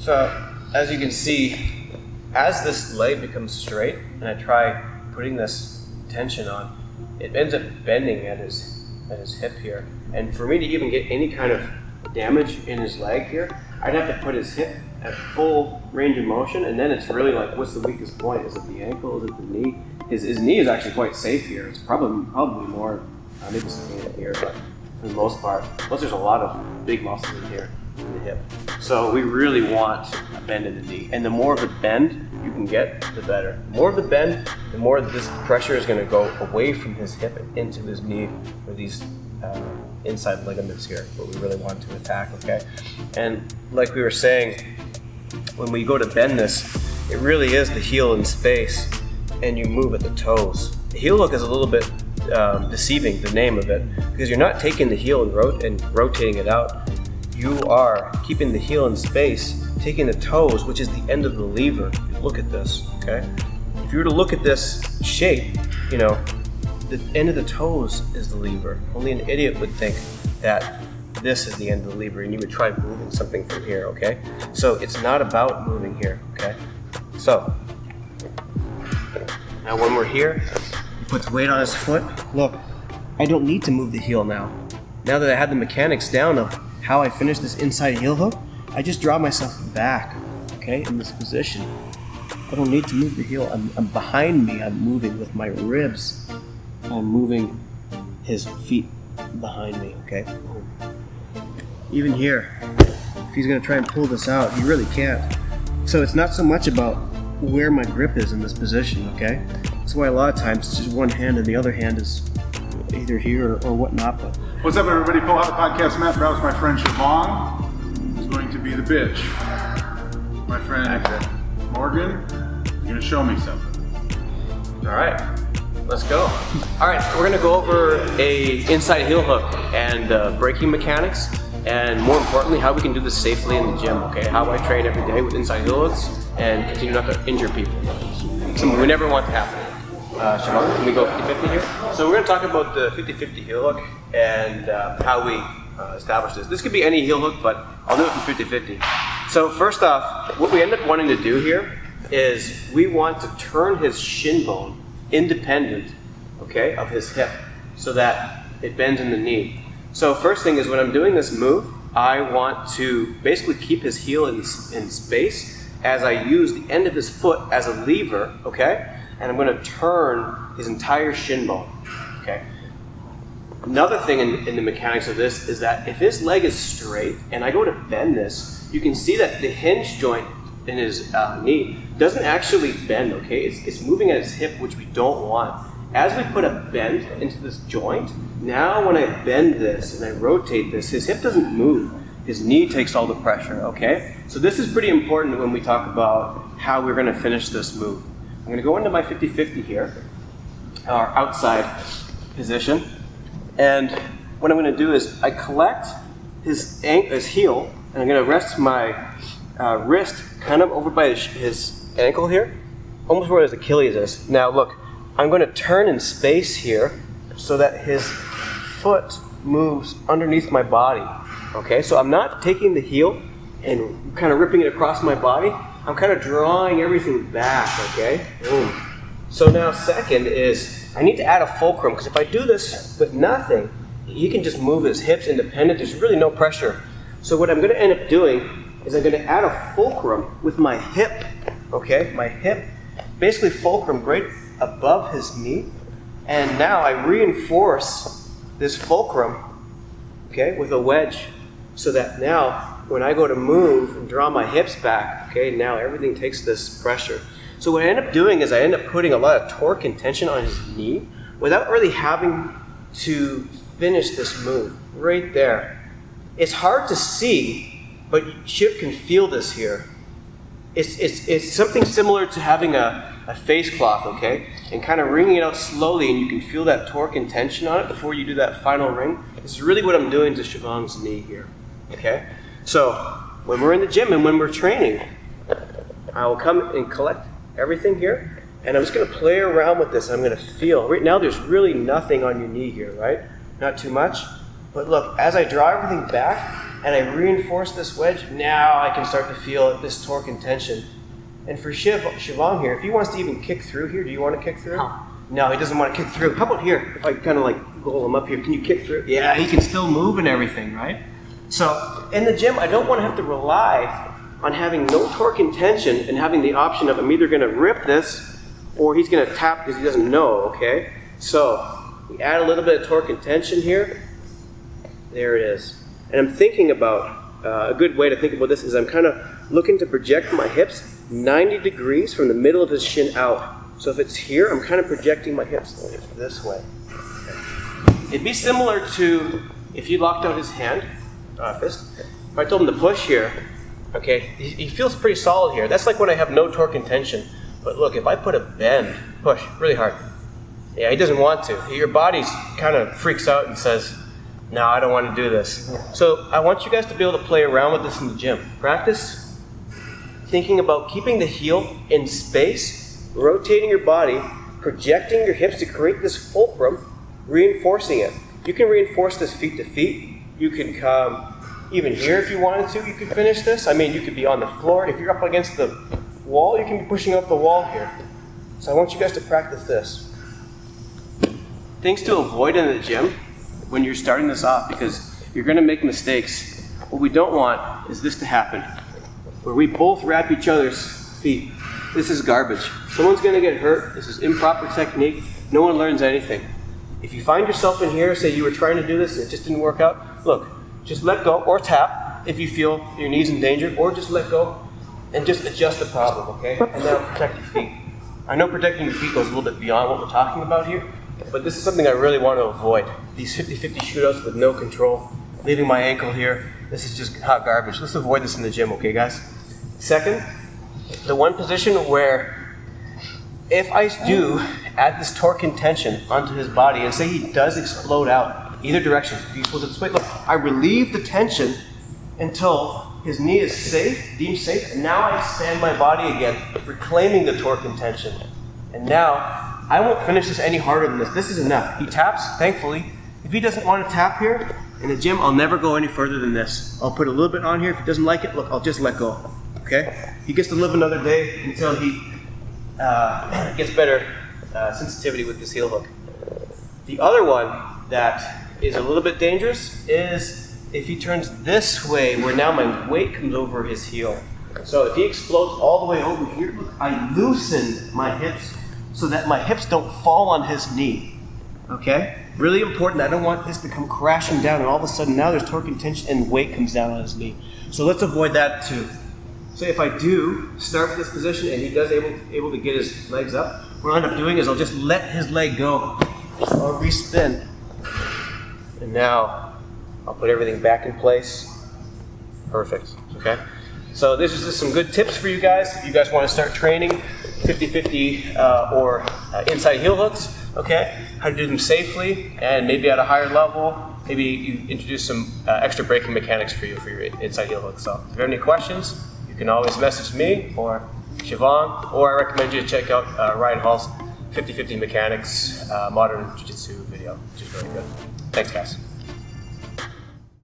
So, as you can see, as this leg becomes straight, and I try putting this tension on, it ends up bending at his hip here. And for me to even get any kind of damage in his leg here, I'd have to put his hip at full range of motion, and then it's really like, what's the weakest point? Is it the ankle? Is it the knee? His knee is actually quite safe here. It's probably more, maybe something in here, but for the most part, plus there's a lot of big muscles in here in the hip. So we really want a bend in the knee, and the more of a bend you can get, the better. The more of the bend, the more this pressure is going to go away from his hip and into his knee with these inside ligaments here, what we really want to attack, okay? And like we were saying, when we go to bend this, it really is the heel in space, and you move at the toes. The heel hook is a little bit deceiving, the name of it, because you're not taking the heel and rotating it out. You are keeping the heel in space, taking the toes, which is the end of the lever. Look at this, okay? If you were to look at this shape, you know, the end of the toes is the lever. Only an idiot would think that this is the end of the lever, and you would try moving something from here, okay? So it's not about moving here, okay? So, now when we're here, he puts weight on his foot. Look, I don't need to move the heel now. Now that I have the mechanics down of how I finish this inside heel hook, I just draw myself back, okay, in this position. I don't need to move the heel. I'm behind me, I'm moving with my ribs. I'm moving his feet behind me, okay? Even here, if he's gonna try and pull this out, he really can't. So it's not so much about where my grip is in this position, okay? That's why a lot of times it's just one hand and the other hand is either here or whatnot. But what's up, everybody? Pull Out the Podcast. Matt Browse, my friend Siobhan is going to be the bitch. My friend Morgan is going to show me something. All right, let's go. All right, we're gonna go over a inside heel hook and braking mechanics, and more importantly, how we can do this safely in the gym, okay? How I train every day with inside heel hooks and continue not to injure people. Something we never want to happen. Siobhan, can we go 50-50 here? So we're gonna talk about the 50-50 heel hook and how we establish this. This could be any heel hook, but I'll do it from 50-50. So first off, what we end up wanting to do here is we want to turn his shin bone independent, okay, of his hip, so that it bends in the knee. So first thing is, when I'm doing this move, I want to basically keep his heel in space as I use the end of his foot as a lever, okay? And I'm going to turn his entire shin bone, okay? Another thing in the mechanics of this is that if his leg is straight and I go to bend this, you can see that the hinge joint in his knee doesn't actually bend, okay? It's moving at his hip, which we don't want. As we put a bend into this joint, now when I bend this and I rotate this, his hip doesn't move. His knee takes all the pressure, okay? So this is pretty important when we talk about how we're gonna finish this move. I'm gonna go into my 50-50 here, our outside position. And what I'm gonna do is I collect his heel, and I'm gonna rest my wrist kind of over by his ankle here, almost where his Achilles is. Now look, I'm going to turn in space here so that his foot moves underneath my body, okay? So I'm not taking the heel and kind of ripping it across my body. I'm kind of drawing everything back, okay? Boom. So now second is I need to add a fulcrum, because if I do this with nothing, he can just move his hips independent. There's really no pressure. So what I'm going to end up doing is I'm going to add a fulcrum with my hip, okay? My hip, basically fulcrum right above his knee. And now I reinforce this fulcrum, okay, with a wedge, so that now when I go to move and draw my hips back, okay, now everything takes this pressure. So what I end up doing is I end up putting a lot of torque and tension on his knee without really having to finish this move right there. It's hard to see, but Shiv can feel this here. It's something similar to having a face cloth, okay? And kind of wringing it out slowly, and you can feel that torque and tension on it before you do that final ring. This is really what I'm doing to Siobhan's knee here, okay? So when we're in the gym and when we're training, I will come and collect everything here, and I'm just gonna play around with this. I'm gonna feel. Right now there's really nothing on your knee here, right? Not too much. But look, as I draw everything back, and I reinforce this wedge, now I can start to feel this torque and tension. And for Shivang here, if he wants to even kick through here, do you want to kick through? No, he doesn't want to kick through. How about here? If I kind of like roll him up here, can you kick through? Yeah, he can still move and everything, right? So in the gym, I don't want to have to rely on having no torque and tension and having the option of I'm either going to rip this or he's going to tap because he doesn't know, okay? So we add a little bit of torque and tension here. There it is. And I'm thinking about, a good way to think about this is I'm kind of looking to project my hips 90 degrees from the middle of his shin out. So if it's here, I'm kind of projecting my hips this way. It'd be similar to if you locked out his hand, fist. If I told him to push here, okay, he feels pretty solid here. That's like when I have no torque and tension. But look, if I put a bend, push really hard. Yeah, he doesn't want to. Your body kind of freaks out and says, no, I don't want to do this. So I want you guys to be able to play around with this in the gym. Practice thinking about keeping the heel in space, rotating your body, projecting your hips to create this fulcrum, reinforcing it. You can reinforce this feet to feet. You can come even here if you wanted to. You could finish this. I mean, you could be on the floor. If you're up against the wall, you can be pushing up the wall here. So I want you guys to practice this. Things to avoid in the gym when you're starting this off, because you're going to make mistakes. What we don't want is this to happen, where we both wrap each other's feet. This is garbage. Someone's going to get hurt. This is improper technique. No one learns anything. If you find yourself in here, say you were trying to do this and it just didn't work out, look, just let go or tap if you feel your knee's in danger, or just let go and just adjust the problem, okay? And now protect your feet. I know protecting your feet goes a little bit beyond what we're talking about here, but this is something I really want to avoid. These 50-50 shootouts with no control, leaving my ankle here, this is just hot garbage. Let's avoid this in the gym, okay guys? Second, the one position where if I do add this torque and tension onto his body, and say he does explode out either direction, if he explodes this way, look, I relieve the tension until his knee is safe, deemed safe, and now I expand my body again, reclaiming the torque and tension. And now, I won't finish this any harder than this. This is enough. He taps, thankfully. If he doesn't want to tap here, in the gym, I'll never go any further than this. I'll put a little bit on here. If he doesn't like it, look, I'll just let go. Okay? He gets to live another day until he gets better sensitivity with this heel hook. The other one that is a little bit dangerous is if he turns this way, where now my weight comes over his heel. So if he explodes all the way over here, look, I loosen my hips so that my hips don't fall on his knee. Okay? Really important. I don't want this to come crashing down and all of a sudden now there's torque and tension and weight comes down on his knee. So let's avoid that too. So if I do start with this position and he does able to get his legs up, what I'll end up doing is I'll just let his leg go. I'll respin. And now I'll put everything back in place. Perfect, okay? So this is just some good tips for you guys. If you guys want to start training 50-50 or inside heel hooks, okay? How to do them safely and maybe at a higher level. Maybe you introduce some extra braking mechanics for your inside heel hooks. So if you have any questions, you can always message me or Siobhan, or I recommend you to check out Ryan Hall's 50-50 Mechanics Modern Jiu-Jitsu video, which is really good. Thanks, guys.